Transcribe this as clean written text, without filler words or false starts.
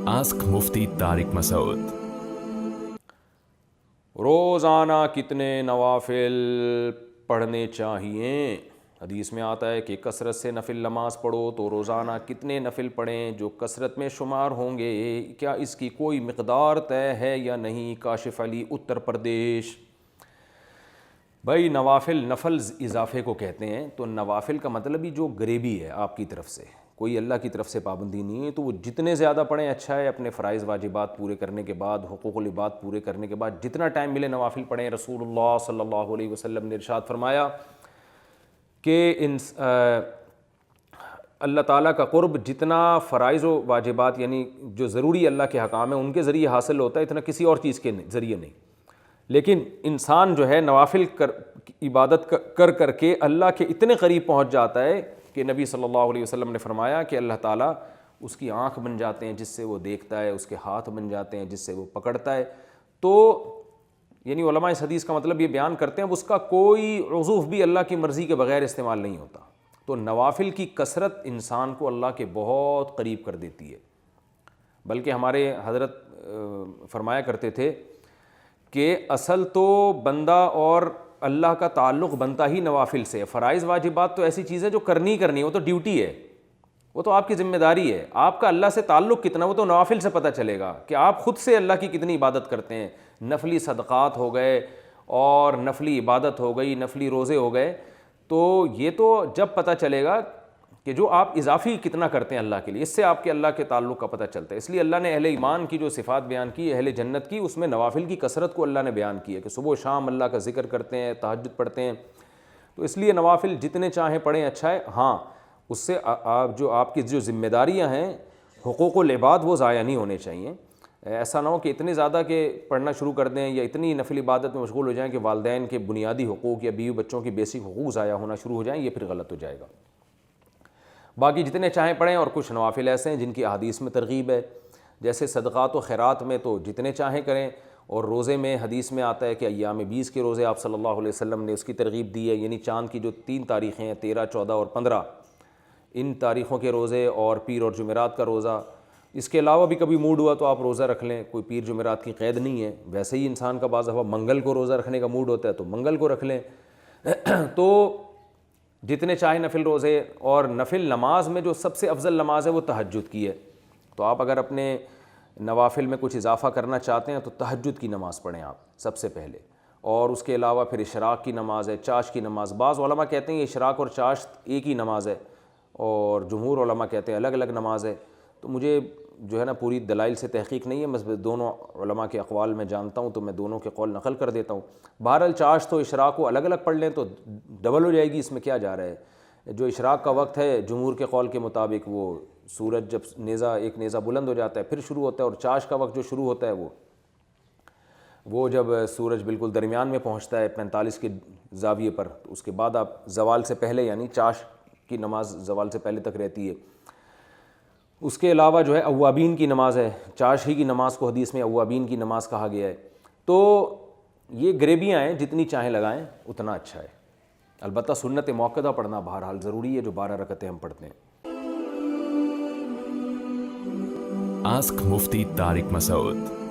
Ask मुफ्ती तारिक मसूद। रोज़ाना कितने नवाफिल पढ़ने चाहिए? हदीस में आता है कि कसरत से नफिल नमाज पढ़ो, तो रोज़ाना कितने नफिल पढ़ें जो कसरत में शुमार होंगे? क्या इसकी कोई मिक़दार तय है या नहीं? काशिफ अली, उत्तर प्रदेश। भाई नवाफिल, नफल इजाफ़े को कहते हैं। तो नवाफिल का मतलब ही जो गरीबी है आपकी तरफ से, कोई अल्लाह की तरफ से पाबंदी नहीं है, तो वो जितने ज़्यादा पढ़ें अच्छा है। अपने फ़राइज़ वाजिबात पूरे करने के बाद, हुकूकुल इबाद पूरे करने के बाद जितना टाइम मिले नवाफिल पढ़ें। रसूलुल्लाह सल्लल्लाहु अलैहि वसल्लम ने इरशाद फरमाया कि अल्लाह ताला का क़ुर्ब जितना फ़राइज़ व वाजिबात यानी जो ज़रूरी अल्लाह के हकाम हैं उनके ज़रिए हासिल होता है, इतना किसी और चीज़ के ज़रिए नहीं। लेकिन इंसान जो है नवाफिल इबादत कर करके अल्लाह के इतने करीब पहुँच जाता है कि नबी सल्लल्लाहु अलैहि वसल्लम ने फरमाया कि अल्लाह ताला उसकी आँख बन जाते हैं जिससे वो देखता है, उसके हाथ बन जाते हैं जिससे वो पकड़ता है। तो यानी उलमा इस हदीस का मतलब ये बयान करते हैं उसका कोई उज़ूफ़ भी अल्लाह की मर्ज़ी के बग़ैर इस्तेमाल नहीं होता। तो नवाफिल की कसरत इंसान को अल्लाह के बहुत करीब कर देती है। बल्कि हमारे हज़रत फरमाया करते थे कि असल तो बंदा और अल्लाह का ताल्लुक़ बनता ही नवाफिल से है। फ़राइज़ वाजिबात तो ऐसी चीज़ है जो करनी करनी है, वो तो ड्यूटी है, वो तो आपकी ज़िम्मेदारी है। आपका अल्लाह से ताल्लुक़ कितना, वो तो नवाफिल से पता चलेगा कि आप ख़ुद से अल्लाह की कितनी इबादत करते हैं। नफली सदक़ात हो गए और नफली इबादत हो गई, नफली रोज़े हो गए, तो ये तो जब पता चलेगा कि जो आप इजाफ़ी कितना करते हैं अल्लाह के लिए, इससे आपके अल्लाह के ताल्लुक़ का पता चलता है। इसलिए अल्लाह ने अहले ईमान की जो सिफ़ात बयान की, अहले जन्नत की, उसमें नवाफिल की कसरत को अल्लाह ने बयान की है कि सुबह शाम अल्लाह का ज़िक्र करते हैं, तहज्जुद पढ़ते हैं। तो इसलिए नवाफिल जितने चाहें पढ़ें अच्छा है। हाँ, उससे आप जो आपकी जो ज़िम्मेदारियाँ हैं, हुकूकुल इबाद, वो ज़ाया नहीं होने चाहिए। ऐसा ना हो कि इतने ज़्यादा के पढ़ना शुरू कर दें या इतनी नफिल इबादत में मशगूल हो जाएं कि वालिदैन के बुनियादी हुकूक़ या बीवी बच्चों की बेसिक हुकूक़ ज़ाया होना शुरू हो जाएं, ये फिर गलत हो जाएगा। बाकी जितने चाहें पढ़ें। और कुछ नवाफिल ऐसे हैं जिनकी अहादीस में तरगीब है, जैसे सदक़ात व खैरात में तो जितने चाहें करें। और रोज़े में हदीस में आता है कि अय्याम 20 के रोज़े आप सल्लल्लाहु अलैहि वसल्लम ने उसकी तरगीब दी है। यानी चाँद की जो 3 तारीख़ें हैं, 13, 14 और 15, इन तारीख़ों के रोज़े और पीर और जुमेरात का रोज़ा। इसके अलावा भी कभी मूड हुआ तो आप रोज़ा रख लें, कोई पीर जुमेरात की क़ैद नहीं है। वैसे ही इंसान का बाज़ दफ़ा मंगल को रोज़ा रखने का मूड होता है तो मंगल को रख लें। तो जितने चाहे नफिल रोज़े। और नफिल नमाज में जो सबसे अफजल नमाज है वो तहज्जुद की है। तो आप अगर अपने नवाफिल में कुछ इजाफ़ा करना चाहते हैं तो तहज्जुद की नमाज़ पढ़ें आप सबसे पहले। और उसके अलावा फिर इशराक की नमाज़ है, चाश की नमाज़। बाज़ उलमा कहते हैं इशराक और चाश एक ही नमाज़ है और जमहूर उलमा कहते हैं अलग अलग नमाज़ है। तो मुझे जो है ना पूरी दलाइल से तहक़ीक़ नहीं है, बस दोनों उलमा के अक़वाल में जानता हूँ तो मैं दोनों के कौल नक़ल कर देता हूँ। बहरहाल चाश तो इशराक को अलग अलग पढ़ लें तो डबल हो जाएगी, इसमें क्या जा रहा है। जो इशराक का वक्त है जमहूर के कौल के मुताबिक वो सूरज जब एक नेज़ा बुलंद हो जाता है फिर शुरू होता है। और चाश का वक्त जो शुरू होता है वो जब सूरज बिल्कुल दरमियान में पहुँचता है 45 के ज़ाविये पर, तो उसके बाद आप ज़वाल से पहले, यानी चाश की नमाज़ ज़वाल से पहले तक रहती है। उसके अलावा जो है अव्वाबीन की नमाज़ है, चाश ही की नमाज़ को हदीस में अव्वाबीन की नमाज़ कहा गया है। तो ये ग्रेबियाँ हैं, जितनी चाहें लगाएं उतना अच्छा है। अलबत्ता सुन्नत मौक़दा पढ़ना बहरहाल ज़रूरी है, जो 12 रकअतें हम पढ़ते हैं। आस्क मुफ्ती तारिक मसूद।